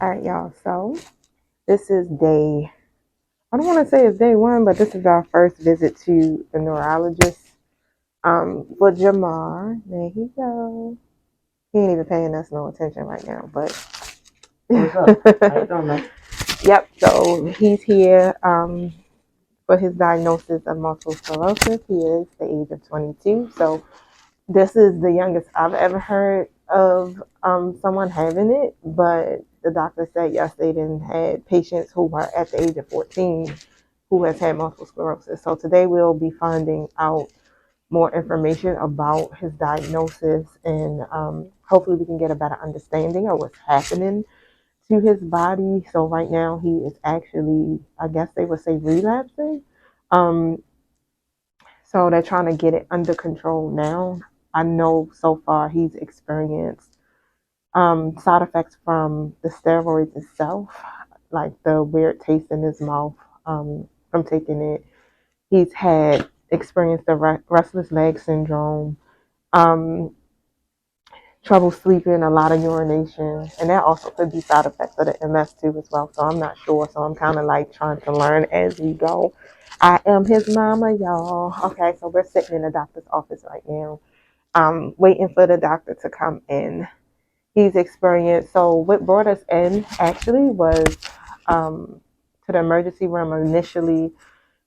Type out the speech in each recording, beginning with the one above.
All right, y'all. So this is I don't want to say it's day one, but this is our first visit to the neurologist. For Jamar. There he go. He ain't even paying us no attention right now, but What's up? How you doing, man? yep. So he's here for his diagnosis of multiple sclerosis. He is the age of 22. So this is the youngest I've ever heard of someone having it, but the doctor said yes, they didn't had patients who were at the age of 14 who has had multiple sclerosis. So today we'll be finding out more information about his diagnosis and hopefully we can get a better understanding of what's happening to his body. So right now he is actually, I guess they would say, relapsing. Um, so they're trying to get it under control now. I know so far he's experienced side effects from the steroids itself, like the weird taste in his mouth from taking it. He's had experienced the restless leg syndrome, um, trouble sleeping, a lot of urination, and that also could be side effects of the MS too as well. So I'm not sure. So I'm kind of like trying to learn as we go. I am his mama, y'all. Okay, so we're sitting in the doctor's office right now, waiting for the doctor to come in. He's experienced. So what brought us in actually was to the emergency room initially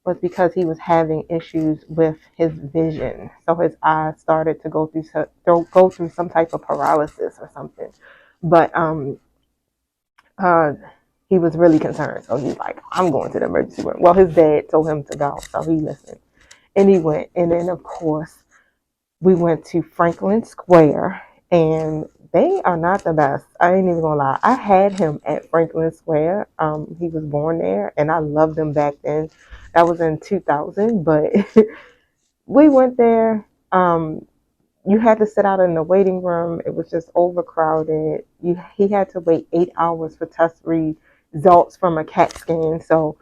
was because he was having issues with his vision. So his eyes started to go through some type of paralysis or something. But uh, he was really concerned. So he's like, I'm going to the emergency room. Well, his dad told him to go, so he listened. And he went. And then, of course, we went to Franklin Square, and they are not the best. I ain't even gonna lie. I had him at Franklin Square. He was born there, and I loved him back then. That was in 2000, but we went there. You had to sit out in the waiting room. It was just overcrowded. He had to wait 8 hours for test results from a CAT scan. So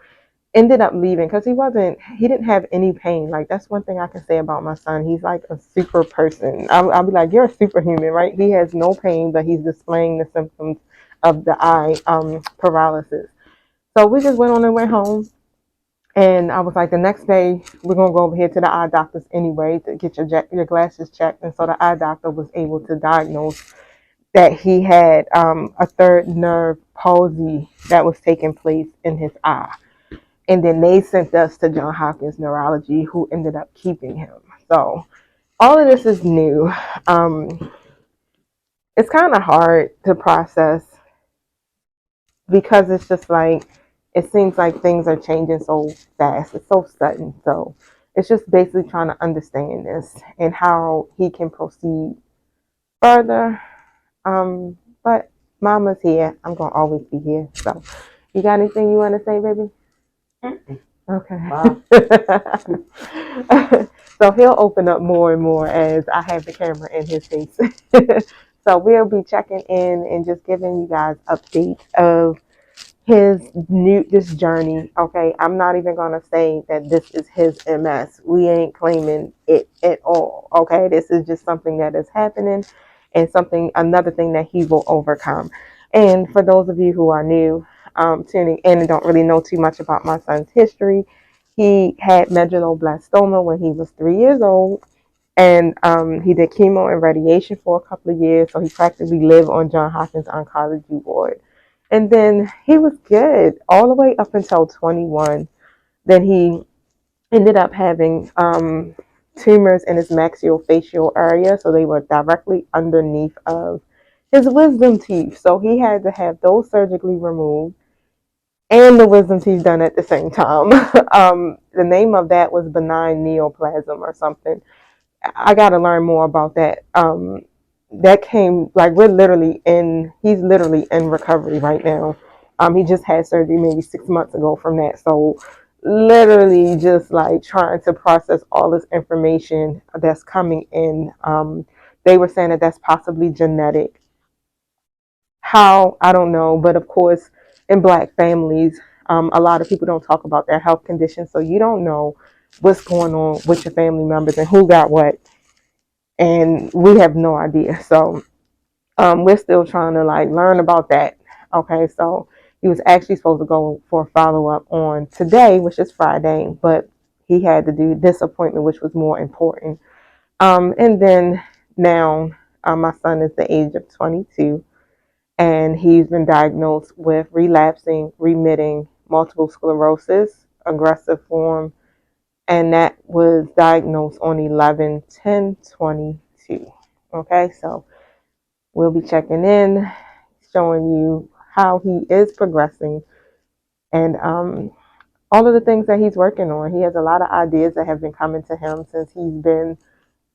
ended up leaving because he didn't have any pain. Like that's one thing I can say about my son. He's like a super person. I'll be like, you're a superhuman, right? He has no pain, but he's displaying the symptoms of the eye paralysis. So we just went on and went home. And I was like, the next day we're gonna go over here to the eye doctors anyway to get your glasses checked. And so the eye doctor was able to diagnose that he had a third nerve palsy that was taking place in his eye. And then they sent us to John Hopkins Neurology, who ended up keeping him. So all of this is new. It's kind of hard to process because it's just like it seems like things are changing so fast. It's so sudden. So it's just basically trying to understand this and how he can proceed further. But Mama's here. I'm gonna always be here. So you got anything you want to say, baby? Okay. Wow. So he'll open up more and more as I have the camera in his face. So we'll be checking in and just giving you guys updates of this journey. Okay, I'm not even gonna say that this is his MS. We ain't claiming it at all. Okay, this is just something that is happening and another thing that he will overcome. And for those of you who are new, tuning in and don't really know too much about my son's history, he had medulloblastoma when he was 3 years old. And he did chemo and radiation for a couple of years, so he practically lived on John Hopkins Oncology Ward. And then he was good all the way up until 21. Then he ended up having tumors in his maxillofacial area, so they were directly underneath of his wisdom teeth. So he had to have those surgically removed and the wisdom teeth done at the same time. The name of that was benign neoplasm or something. I got to learn more about that. That came like he's literally in recovery right now. He just had surgery maybe 6 months ago from that. So literally just like trying to process all this information that's coming in. They were saying that that's possibly genetic. How, I don't know. But of course, in Black families, a lot of people don't talk about their health conditions. So you don't know what's going on with your family members and who got what, and we have no idea. So we're still trying to like learn about that. Okay, so he was actually supposed to go for a follow up on today, which is Friday, but he had to do this appointment, which was more important. And then now my son is the age of 22, and he's been diagnosed with relapsing, remitting multiple sclerosis, aggressive form, and that was diagnosed on 11/10/22. Okay, so we'll be checking in, showing you how he is progressing, and all of the things that he's working on. He has a lot of ideas that have been coming to him since he's been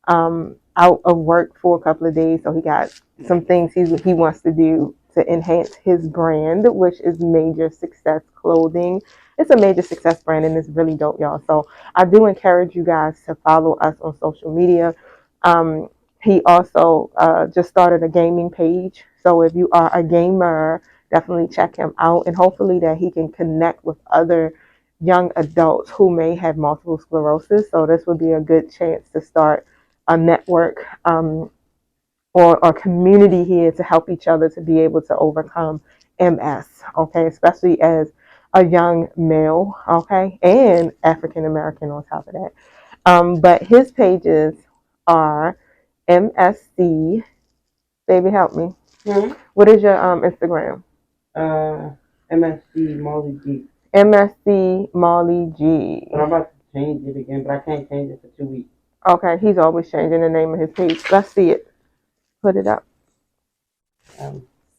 out of work for a couple of days. So he got some things he wants to do to enhance his brand, which is Major Success Clothing. It's a Major Success brand, and it's really dope, y'all. So I do encourage you guys to follow us on social media. Um, he also just started a gaming page. So if you are a gamer, definitely check him out, and hopefully that he can connect with other young adults who may have multiple sclerosis. So this would be a good chance to start a network or community here to help each other to be able to overcome MS, okay, especially as a young male, okay, and African American on top of that. But his pages are MSC, baby, help me. What is your Instagram? MSC Molly G. MSC Molly G. But I'm about to change it again, but I can't change it for 2 weeks. Okay, he's always changing the name of his page. Let's see it. Put it up.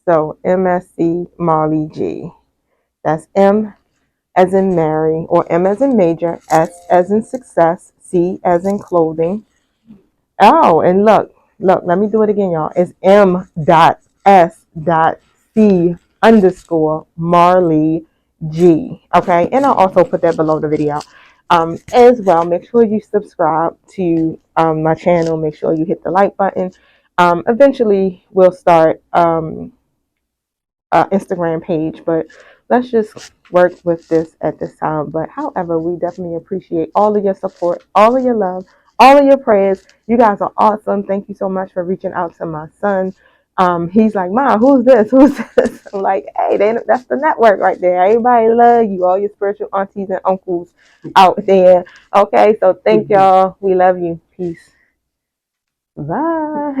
So MSC Molly G. That's M as in Mary, or M as in major, S as in success, C as in clothing. Oh, and look, let me do it again, y'all. It's M.S.C Marley G. Okay, and I'll also put that below the video. As well, make sure you subscribe to my channel. Make sure you hit the like button. Eventually, we'll start Instagram page, but let's just work with this at this time. But however, we definitely appreciate all of your support, all of your love, all of your prayers. You guys are awesome. Thank you so much for reaching out to my son. He's like, "Ma, who's this? Who's this?" I'm like, "Hey, that's the network right there. Everybody love you, all your spiritual aunties and uncles out there." Okay, so thank y'all. We love you. Peace. Bye.